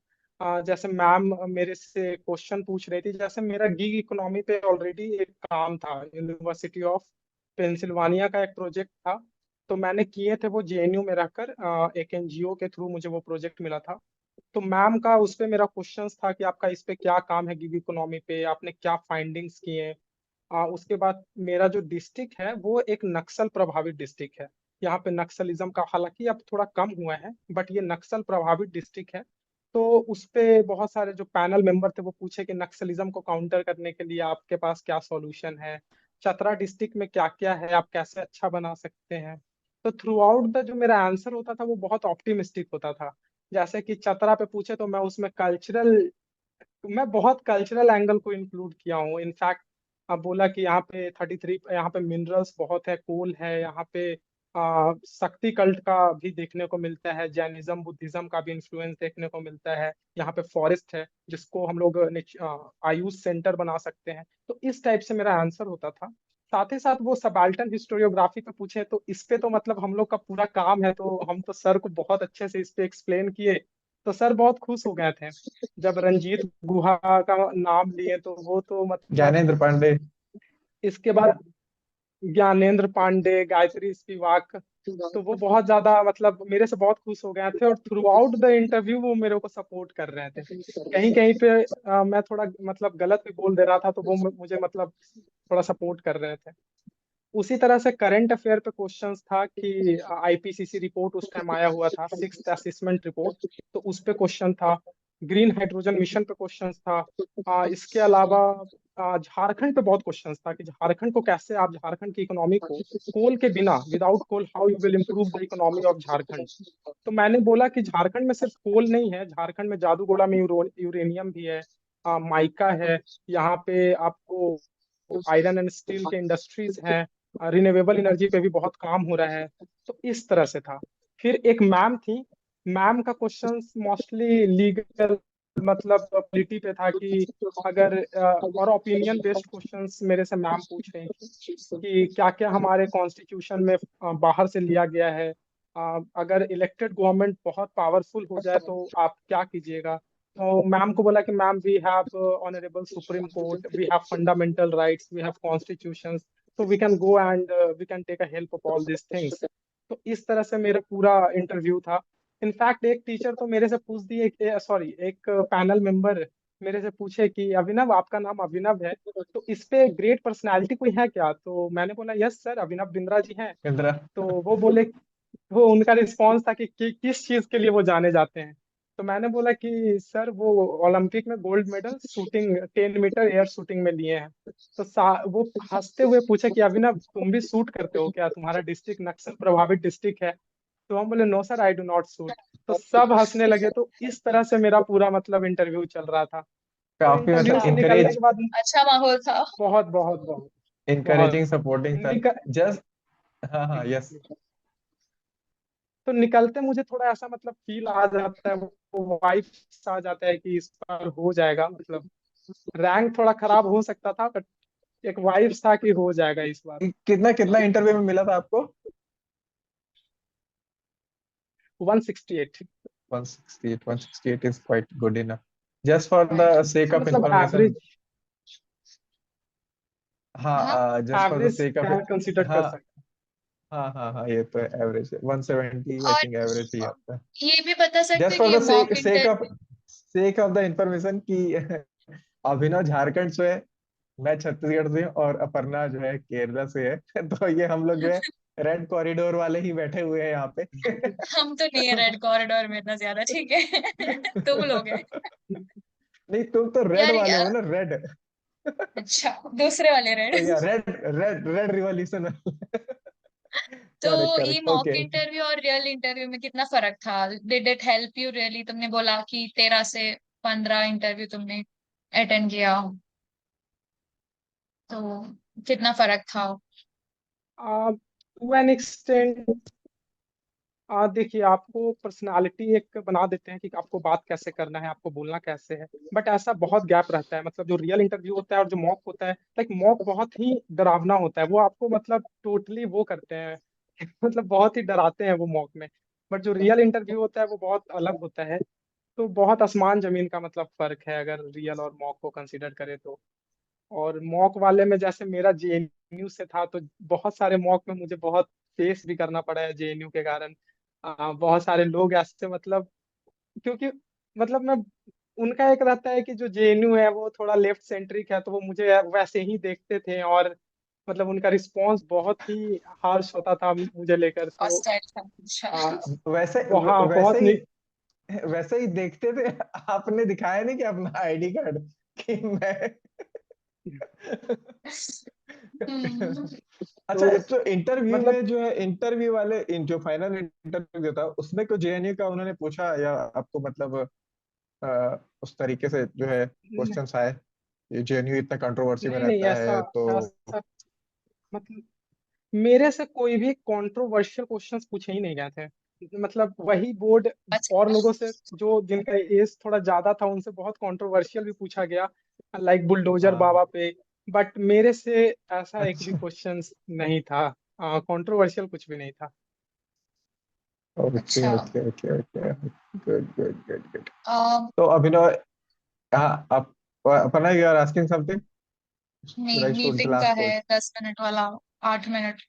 जैसे मैम मेरे से क्वेश्चन पूछ रही थी, जैसे मेरा गिग इकोनॉमी पे ऑलरेडी एक काम था, यूनिवर्सिटी ऑफ पेंसिल्वानिया का एक प्रोजेक्ट था, तो मैंने किए थे वो जेएनयू में रहकर, एक एनजीओ के थ्रू मुझे वो प्रोजेक्ट मिला था। तो मैम का उस पे मेरा क्वेश्चंस था कि आपका इस पे क्या काम है, गिग इकोनॉमी पे आपने क्या फाइंडिंग्स किए हैं। उसके बाद मेरा जो डिस्ट्रिक्ट है वो एक नक्सल प्रभावित डिस्ट्रिक्ट है। यहाँ पे नक्सलिज्म का हालांकि अब थोड़ा कम हुआ है, बट ये नक्सल प्रभावित डिस्ट्रिक्ट है। तो उस पे बहुत सारे जो पैनल मेंबर थे वो पूछे कि नक्सलिज्म को काउंटर करने के लिए आपके पास क्या सॉल्यूशन है, चतरा डिस्ट्रिक्ट में क्या क्या है, आप कैसे अच्छा बना सकते हैं। तो थ्रू आउट द जो मेरा आंसर होता था वो बहुत ऑप्टिमिस्टिक होता था। जैसे कि चतरा पे पूछे तो मैं उसमें मैं बहुत कल्चरल एंगल को इंक्लूड किया हूँ। इनफैक्ट अब बोला कि यहाँ पे 33, यहाँ पे मिनरल्स बहुत है, कोल है, यहाँ पे शक्ति कल्ट का भी देखने को मिलता है, जैनिज्म बुद्धिज्म का भी इन्फ्लुएंस देखने को मिलता है, यहाँ पे फॉरेस्ट है जिसको हम लोग आयुष सेंटर बना सकते हैं। तो इस टाइप से मेरा आंसर होता था। साथ ही साथ वो सबाल्टन हिस्टोरियोग्राफी पे पूछे तो इस पे तो मतलब हम लोग का पूरा काम है, तो हम तो सर को बहुत अच्छे से इस पे एक्सप्लेन किए। तो सर बहुत खुश हो गए थे जब रंजीत गुहा का नाम लिए। तो वो तो मतलब ज्ञानेंद्र पांडे। इसके बाद ज्ञानेंद्र पांडे, गायत्री स्पिवाक, तो वो बहुत ज्यादा मतलब मेरे से बहुत खुश हो गए थे, और थ्रू आउट द इंटरव्यू वो मेरे को सपोर्ट कर रहे थे। कहीं कहीं पे मैं थोड़ा मतलब गलत भी बोल दे रहा था तो वो मुझे मतलब थोड़ा सपोर्ट कर रहे थे। उसी तरह से करंट अफेयर पे क्वेश्चंस था कि आईपीसीसी रिपोर्ट उस टाइम आया हुआ था, सिक्स्थ असेसमेंट रिपोर्ट, तो उस पे क्वेश्चन था। ग्रीन हाइड्रोजन मिशन पे क्वेश्चंस था। इसके अलावा झारखंड पे बहुत क्वेश्चंस था कि झारखंड को कैसे, आप झारखंड की इकोनॉमी को कोल के बिना, without coal how you will improve the economy of Jharkhand. तो मैंने बोला कि झारखंड में सिर्फ कोल नहीं है, झारखंड में जादूगोड़ा में यूरेनियम भी है, माइका है, यहाँ पे आपको आयरन एंड स्टील के इंडस्ट्रीज हैं, रिन्यूएबल एनर्जी पे भी बहुत काम हो रहा है। तो इस तरह से था। फिर एक मैम थी, मैम का क्वेश्चन मोस्टली लीगल मतलब पॉलिटी पे था कि अगर और ओपिनियन बेस्ड क्वेश्चंस मेरे से मैम पूछ रही थी कि क्या क्या हमारे कॉन्स्टिट्यूशन में बाहर से लिया गया है, अगर इलेक्टेड गवर्नमेंट बहुत पावरफुल हो जाए तो आप क्या कीजिएगा। तो मैम को बोला कि ma'am we have honourable supreme court, we have fundamental rights, we have constitutions, so we can go and we can take a help of all these things। तो इस तरह से मेरा पूरा इंटरव्यू था। इनफैक्ट एक टीचर तो मेरे से पूछ दिए, सॉरी एक पैनल मेंबर मेरे से पूछे कि अभिनव आपका नाम अभिनव है, तो इस पे ग्रेट पर्सनालिटी कोई है क्या। तो मैंने बोला यस सर, अभिनव बिंद्रा जी हैं। इंदिरा। तो वो बोले, वो उनका रिस्पॉन्स था कि किस चीज के लिए वो जाने जाते हैं। तो मैंने बोला कि सर वो ओलंपिक में gold medal shooting 10 metre air shooting में लिए हैं। तो वो हंसते हुए पूछा कि अभिनव तुम भी शूट करते हो क्या, तुम्हारा डिस्ट्रिक्ट नक्सल प्रभावित डिस्ट्रिक्ट है। तो हम बोले no sir I do not shoot. तो सब हंसने लगे। तो इस तरह से मेरा पूरा मतलब इंटरव्यू चल रहा था। तो काफी इंटरव्यू मतलब अच्छा, से निकलने इनकरेज, के बाद अच्छा माहौल था। बहुत बहुत बहुत बहुत इनकरेजिंग सपोर्टिंग था। निकल जस्ट, हाँ हाँ, यस। तो निकलते मुझे थोड़ा ऐसा मतलब फील आ जाता है, वो वाइब्स आ जाता है कि इस बार हो जाएगा। मतलब रैंक थोड़ा खराब हो सकता था बट एक वाइब्स था कि हो जाएगा इस बार। कितना कितना इंटरव्यू में मिला था आपको? 168। 168, 168 is quite good enough. Just for the sake of मतलब information, एवरेज, हाँ, हाँ, just for the average sake of it, consider कर हाँ सकते हाँ हाँ हाँ, ये तो एवरेज है, 170 आई और थिंक एवरेज ही आता है। ये भी बता सकते जस्ट हैं कि फॉर ये the mock sake of the information कि अभिनव झारखंड से है, मैं छत्तीसगढ़ से हूँ, और अपर्णा जो है केरला से है। तो ये हम लोग जो है रेड कॉरिडोर वाले ही बैठे हुए हैं यहाँ पे। हम तो नहीं है रेड कॉरिडोर में इतना ज्यादा, ठीक है। तुम लोग हैं नहीं, तुम तो रेड यार। वाले हो ना, रेड। अच्छा, दूसरे वाले तो रेड। या रेड रेड रेड रिवॉल्यूशन। तो करेक्ट ये करेक्ट, मॉक ओके। इंटरव्यू और रियल इंटरव्यू में कितना फर्क था? Did it help you really? तुमने बोला कि 13 से 15 इंटरव्यू तुमने अटेंड किया, तो कितना फर्क था? To an extent. देखिए आपको पर्सनालिटी एक बना देते हैं कि आपको बात कैसे करना है, आपको बोलना कैसे है, बट ऐसा बहुत गैप रहता है। मतलब जो रियल इंटरव्यू होता है और जो मॉक होता है, लाइक मॉक बहुत ही डरावना होता है, वो आपको मतलब टोटली वो करते हैं मतलब बहुत ही डराते हैं वो मॉक में। बट जो रियल इंटरव्यू होता है वो बहुत अलग होता है। तो बहुत आसमान जमीन का मतलब फर्क है अगर रियल और मॉक को कंसिडर करें तो। और मॉक वाले में जैसे मेरा जेएनयू से था तो बहुत सारे मॉक में मुझे बहुत फेस भी करना पड़ा है जेएनयू के कारण। बहुत सारे लोग ऐसे मतलब, क्योंकि मतलब मैं, उनका एक रहता है कि जो जेएनयू है वो थोड़ा लेफ्ट सेंट्रिक है, तो वो मुझे वैसे ही देखते थे, और मतलब उनका रिस्पॉन्स बहुत ही हार्श होता था मुझे लेकर। तो हॉस्टाइल था, अच्छा। आ, वैसे वहाँ वैसे बहुत ही, वैसे ही देखते थे। आपने दिखाया नहीं कि अपना आईडी कार्ड कि मैं हम्म। अच्छा, तो तो इंटरव्यू मतलब में जो है, इंटरव्यू वाले जो फाइनल इंटरव्यू था उसमें कोई जेएनयू का उन्होंने पूछा, या आपको मतलब उस तरीके से जो है न- क्वेश्चंस आए? ये जेएनयू इतना कंट्रोवर्सी में नहीं नहीं, रहता ऐसा है तो। ऐसा मतलब मेरे से कोई भी कंट्रोवर्शियल क्वेश्चंस पूछे ही नहीं गए थे। मतलब वही बोर्ड और अच्छा। लोगों से जो जिनका एज थोड़ा ज्यादा था उनसे बहुत कंट्रोवर्शियल भी पूछा गया, लाइक बुलडोजर हाँ। बाबा पे। बट मेरे से ऐसा एक भी अच्छा। क्वेश्चंस नहीं था, कंट्रोवर्शियल कुछ भी नहीं था। ओके अच्छा। Okay okay okay. Good good good good. Um, तो अभिनव, हाँ, आप अपना, you are asking something? Should I shoot the meeting का लास्ट है क्वेश्चन? 10 मिनट वाला, 8 मिनट।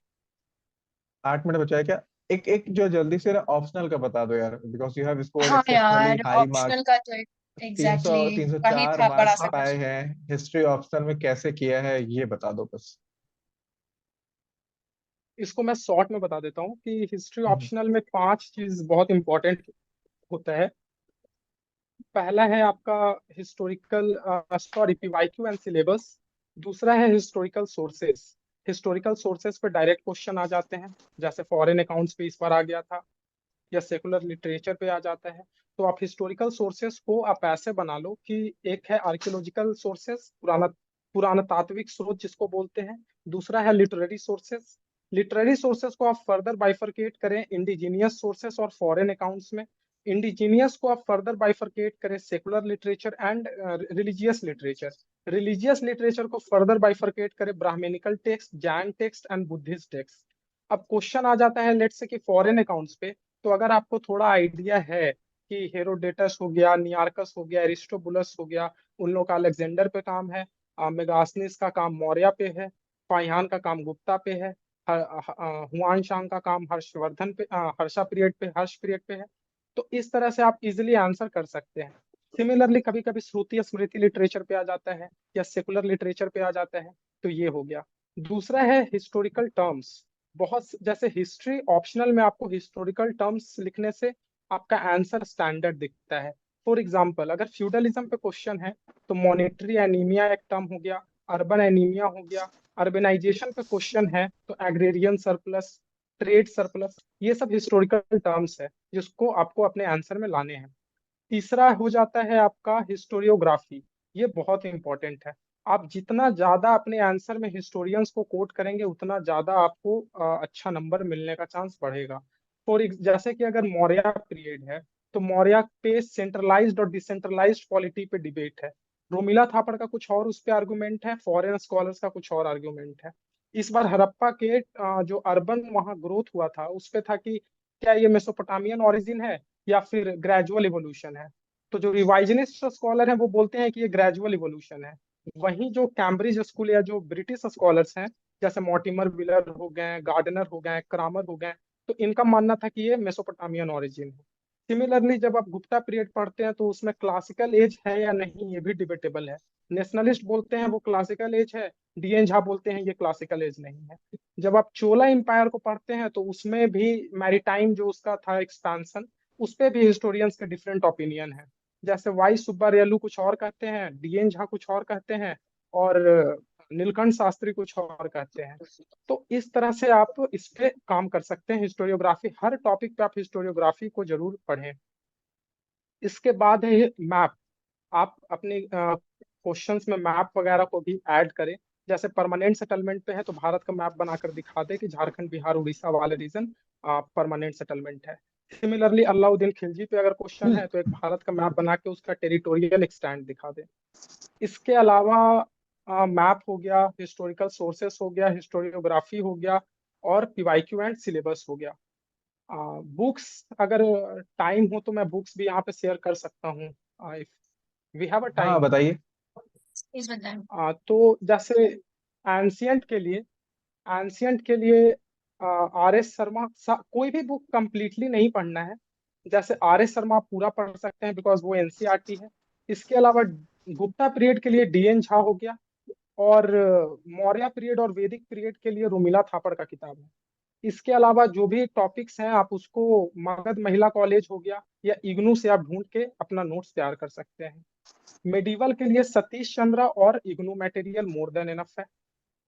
8 मिनट बचा है क्या? एक एक जो जल्दी से ना ऑप्शनल का बता दो यार, बिकॉज यू हैव स्कोर्ड हाँ एक्सेप्शनली यार, हाई ऑप्शनल मार्क्स। का तो तीन सौ एग्जैक्टली तीन सौ वही चार था बड़ा मार्क्स सा पाए क्वेश्चन। हैं। हिस्ट्री ऑप्शनल में कैसे किया है ये बता दो बस। इसको मैं शॉर्ट में बता देता हूँ कि हिस्ट्री हम्म। ऑप्शनल में 5 चीज बहुत इंपॉर्टेंट होता है। पहला है आपका historical, sorry, PYQ and syllabus. दूसरा है हिस्टोरिकल सोर्सेस। हिस्टोरिकल सोर्सेस पे डायरेक्ट क्वेश्चन आ जाते हैं, जैसे फॉरेन अकाउंट्स पे इस बार आ गया था, या सेकुलर लिटरेचर पे आ जाता है। तो आप हिस्टोरिकल सोर्सेस को आप ऐसे बना लो कि एक है आर्कियोलॉजिकल सोर्सेस, पुराना पुराना तात्विक स्रोत जिसको बोलते हैं। दूसरा है लिटरेरी सोर्सेस। लिटरेरी सोर्सेस को आप फर्दर बाइफरकेट करें इंडिजीनियस सोर्सेस और फॉरेन अकाउंट्स में। इंडिजीनियस को आप फर्दर बाइफरकेट करें secular literature and religious literature. Religious literature को फर्दर बाइफरकेट करें Brahmanical text, Jain text and Buddhist text. अब क्वेश्चन आ जाता है लेट्स से कि फॉरेन अकाउंट्स पे। तो अगर आपको थोड़ा आइडिया है कि हेरोडेटस हो गया, नियार्कस हो गया, एरिस्टोबुलस हो गया, उन लोगों का अलेक्जेंडर पे काम है, मेगास्थनीज का काम मौर्य पे है, फाहियान का काम गुप्ता पे है, हुआन शांग का काम हर्षवर्धन पे, हर्षा पीरियड पे, हर्ष पीरियड पे है। तो इस तरह से आप इजिली आंसर कर सकते हैं। सिमिलरली कभी कभी श्रुति स्मृति लिटरेचर पे आ जाता है, या सेकुलर लिटरेचर पे आ जाता है। तो ये हो गया। दूसरा है हिस्टोरिकल टर्म्स। जैसे हिस्ट्री ऑप्शनल में आपको हिस्टोरिकल टर्म्स लिखने से आपका आंसर स्टैंडर्ड दिखता है। फॉर एग्जाम्पल अगर फ्यूडलिज्म पे क्वेश्चन है तो मॉनेटरी एनीमिया एक टर्म हो गया, अर्बन एनीमिया हो गया। अर्बनाइजेशन पे क्वेश्चन है तो एग्रेरियन सरप्लस, ट्रेड सरप्लस, ये सब हिस्टोरिकल टर्म्स है जिसको आपको अपने आंसर में लाने हैं। तीसरा हो जाता है आपका हिस्टोरियोग्राफी। ये बहुत इंपॉर्टेंट है। आप जितना ज्यादा अपने आंसर में हिस्टोरियंस को कोट करेंगे उतना ज्यादा आपको अच्छा नंबर मिलने का चांस बढ़ेगा। जैसे कि अगर मौर्य पीरियड है तो मौर्य पे सेंट्रलाइज्ड और डिसेंट्रलाइज्ड पॉलिटी पे डिबेट है। रोमिला थापड़ का कुछ और उस पे आर्गुमेंट है, फॉरेन स्कॉलर्स का कुछ और आर्गुमेंट है। इस बार हड़प्पा के जो अर्बन वहाँ ग्रोथ हुआ था उस पे था कि क्या ये मेसोपोटामियन ओरिजिन है या फिर ग्रेजुअल इवोल्यूशन है। तो जो रिवाइजनिस्ट स्कॉलर हैं वो बोलते हैं कि ये ग्रेजुअल इवोल्यूशन है। वहीं जो कैम्ब्रिज स्कूल या जो ब्रिटिश स्कॉलर्स हैं, जैसे मॉर्टिमर विलर हो गए, गार्डनर हो गए, क्रामर हो गए, तो इनका मानना था कि ये मेसोपोटामियन ओरिजिन है। सिमिलरली जब आप गुप्ता पीरियड पढ़ते हैं तो उसमें क्लासिकल एज है या नहीं ये भी डिबेटेबल है। नेशनलिस्ट बोलते हैं वो क्लासिकल एज है, डीएन झा बोलते हैं ये क्लासिकल एज नहीं है। जब आप चोला एम्पायर को पढ़ते हैं तो उसमें भी मैरीटाइम जो उसका था एक्सपेंशन, उस पे भी हिस्टोरियंस के डिफरेंट ओपिनियन है। जैसे वाई सुब्बारेलु कुछ और कहते हैं, डीएन झा कुछ और कहते हैं, और नीलकंठ शास्त्री कुछ और कहते हैं। तो इस तरह से आप इस पे काम कर सकते हैं। हिस्टोरियोग्राफी, हर टॉपिक पे आप हिस्टोरियोग्राफी को जरूर पढ़ें। इसके बाद है मैप। आप अपने क्वेश्चंस में मैप वगैरह को भी ऐड करें। जैसे परमानेंट सेटलमेंट पे है तो भारत का मैप बनाकर दिखा दे कि झारखंड बिहार उड़ीसा वाले रीजन परमानेंट सेटलमेंट है। सिमिलरली अलाउद्दीन खिलजी पे अगर क्वेश्चन है तो एक भारत का मैप बना के उसका टेरिटोरियल एक्सटेंड दिखा दे। इसके अलावा मैप हो गया, हिस्टोरिकल सोर्सेस हो गया, हिस्टोरियोग्राफी हो गया, और पीवाईक्यू एंड सिलेबस हो गया। बुक्स अगर टाइम हो तो मैं बुक्स भी यहाँ पे शेयर कर सकता हूँ, इफ वी हैव अ हाँ, टाइम। बताइए। प्लीज बताएं। तो जैसे एंशियंट के लिए एंशियंट के लिए आर एस शर्मा, कोई भी बुक कंप्लीटली नहीं पढ़ना है। जैसे आर एस शर्मा आप पूरा पढ़ सकते हैं बिकॉज वो एनसीईआरटी है। इसके अलावा गुप्ता पीरियड के लिए डीएन झा हो गया, और मौर्य पीरियड और वैदिक पीरियड के लिए रोमिला थापड़ का किताब है। इसके अलावा जो भी टॉपिक्स हैं आप उसको मगध महिला कॉलेज हो गया या इग्नू से आप ढूंढ के अपना नोट्स तैयार कर सकते हैं। मेडिवल के लिए सतीश चंद्र और इग्नू मटेरियल मोर देन इनफ है।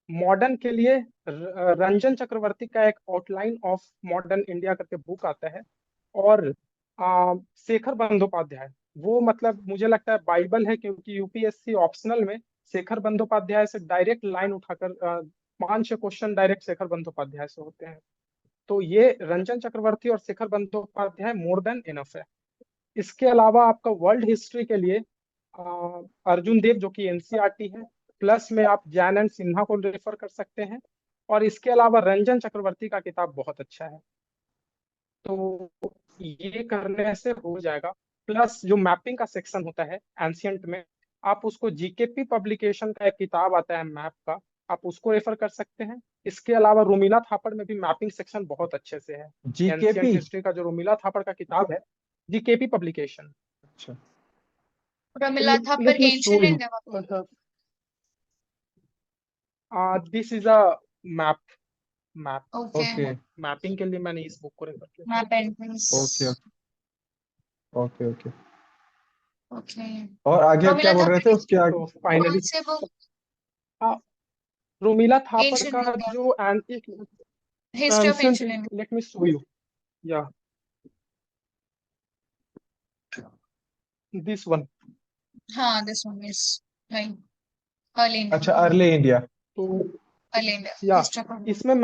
मॉडर्न के लिए रंजन चक्रवर्ती का एक आउटलाइन ऑफ मॉडर्न इंडिया करके बुक आता है। और शेखर बंदोपाध्याय, वो मतलब मुझे लगता है बाइबल है, क्योंकि यूपीएससी ऑप्शनल में शेखर बंदोपाध्याय से डायरेक्ट लाइन उठाकर 5-6 क्वेश्चन डायरेक्ट शेखर बंदोपाध्याय से होते हैं। तो ये रंजन चक्रवर्ती और Shekhar Bandyopadhyay more than enough है। इसके अलावा आपका वर्ल्ड हिस्ट्री के लिए अर्जुन देव जो कि एनसीईआरटी है, प्लस में आप जैन एंड सिन्हा को रेफर कर सकते हैं। और इसके अलावा रंजन चक्रवर्ती का किताब बहुत अच्छा है। तो ये करने से हो जाएगा। प्लस जो मैपिंग का सेक्शन होता है एंशियंट में, आप उसको जीकेपी पब्लिकेशन का एक किताब आता है मैप का, आप उसको रेफर कर सकते हैं। इसके अलावा रोमिला थापड़ में भी मैपिंग सेक्शन बहुत अच्छे से है। Ancient GKP. हिस्ट्री का जो रोमिला थापड़ का किताब है, जीकेपी पब्लिकेशन। अच्छा। Pramila Thapar let me show ancient you. India का। This is a map map okay. Okay mapping के लिए मैंने इस बुक को रेफर किया था। Map entries. Okay okay okay. Okay. और आगे क्या प्रमिला बोल रहे थापर थे की उसके आगे? तो कौन फाइनली से बुक? रोमिला थापर एंशिएंट का इंडिया, जो history of ancient, ancient India. Late me show you, या दिस वन। हाँ, दिस वन इज वही, अर्ली अच्छा, इंडिया। Early India. तो अर्ली इंडिया या हिस्ट्री ऑफ इंडिया। इसमें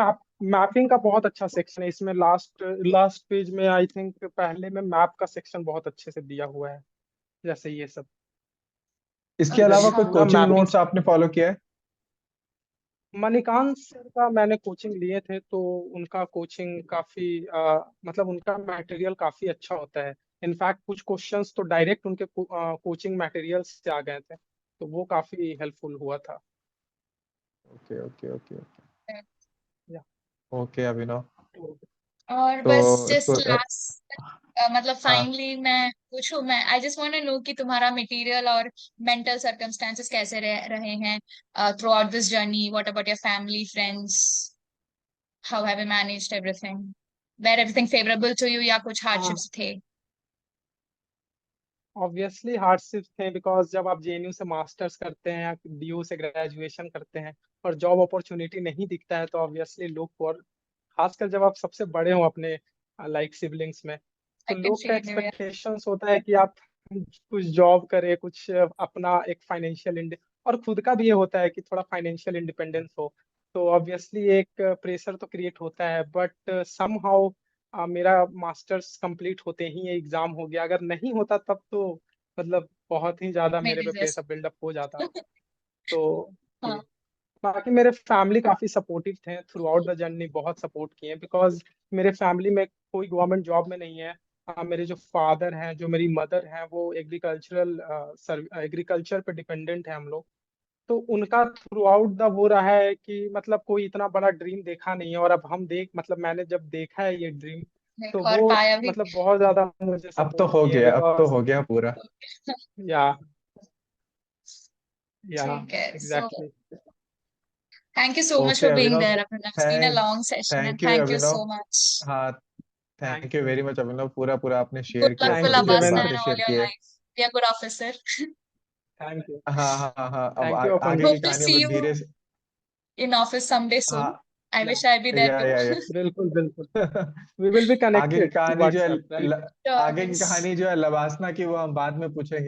मैपिंग का बहुत अच्छा सेक्शन है। इसमें लास्ट लास्ट पेज में आई थिंक पहले में मैप का सेक्शन बहुत अच्छे से दिया हुआ है, जैसे ये सब। इसके अलावा अच्छा। कोई पूरा कोचिंग मैपिंग। नोट्स आपने फॉलो किया है? मणिकांत सर का मैंने कोचिंग लिए थे, तो उनका कोचिंग काफी मतलब उनका मटेरियल काफी अच्छा होता है। इनफैक्ट कुछ क्वेश्चंस तो डायरेक्ट उनके कोचिंग मटेरियल से आ गए थे, तो वो काफी हेल्पफुल हुआ था। Okay okay okay okay. या ओके अभिनव। तो और बस तो जस्ट इसको लास्ट, मतलब हाँ, फाइनली मैं पूछूं, मैं I just want to know कि तुम्हारा मटेरियल और मेंटल सर्कमस्टेंसेस कैसे रहे हैं throughout this journey. What about your family, friends? How have you managed everything? Were everything favourable to you या कुछ हार्डशिप्स थे? ऑब्वियसली हार्डशिप थे, बिकॉज जब आप जेएनयू से मास्टर्स करते हैं या डीयू से ग्रेजुएशन करते हैं और जॉब अपॉर्चुनिटी नहीं दिखता है, तो ऑब्वियसली लोग फॉर, खासकर जब आप सबसे बड़े हो अपने लाइक सिबलिंग्स में, तो आई कैन लोग का फील यू। एक्सपेक्टेशंस होता है कि आप कुछ जॉब करें, कुछ अपना एक फाइनेंशियल, और खुद का भी ये होता है कि थोड़ा फाइनेंशियल इंडिपेंडेंस हो। तो ऑब्वियसली एक प्रेशर तो क्रिएट होता है, बट समहाउ मेरा मास्टर्स कंप्लीट होते ही एग्जाम हो गया। अगर नहीं होता तब तो मतलब बहुत ही ज्यादा मेरे मेरे पे प्रेशर जैसे। बिल्डअप हो जाता। तो हाँ। ये, बाकी मेरे फैमिली काफी सपोर्टिव थे थ्रू आउट द जर्नी, बहुत सपोर्ट किए, बिकॉज मेरे फैमिली में कोई गवर्नमेंट जॉब में नहीं है। मेरे जो फादर हैं, जो मेरी मदर हैं, वो एग्रीकल्चर पे डिपेंडेंट है हम लोग। तो उनका थ्रू आउट द वो रहा है कि मतलब कोई इतना बड़ा ड्रीम देखा नहीं है, और अब हम देख मतलब मैंने जब देखा है ये ड्रीम, तो और वो पाया भी। मतलब बहुत ज्यादा मुझे अब तो सपोर्ट हो किए हैं, गया, अब तो बिकॉज हो गया पूरा। या या ठीक है, so exactly. Thank you so much okay for being Abhinav, there, Abhinav. It's been a thank long session and thank you thank you Abhinav. so much. हाँ, thank thank you very much Abhinav, पूरा पूरा आपने शेयर Good luck किया, for thank you सभी सारी Labasta Devendra. बातें and all share your किए। life. Be a good officer. Thank you. हाँ हाँ हाँ, अब थैंक यू आगे अपन। की Hope to कहानी see अब you धीरे से। in office someday soon. हाँ, I या wish I'd be there too. या बिल्कुल बिल्कुल। वी विल बी आगे की कनेक्टेड थ्रू कहानी जो है व्हाट्सएप, राइट? Sure, आगे की yes. कहानी जो है लवासना की, वो हम बाद में पूछेंगे।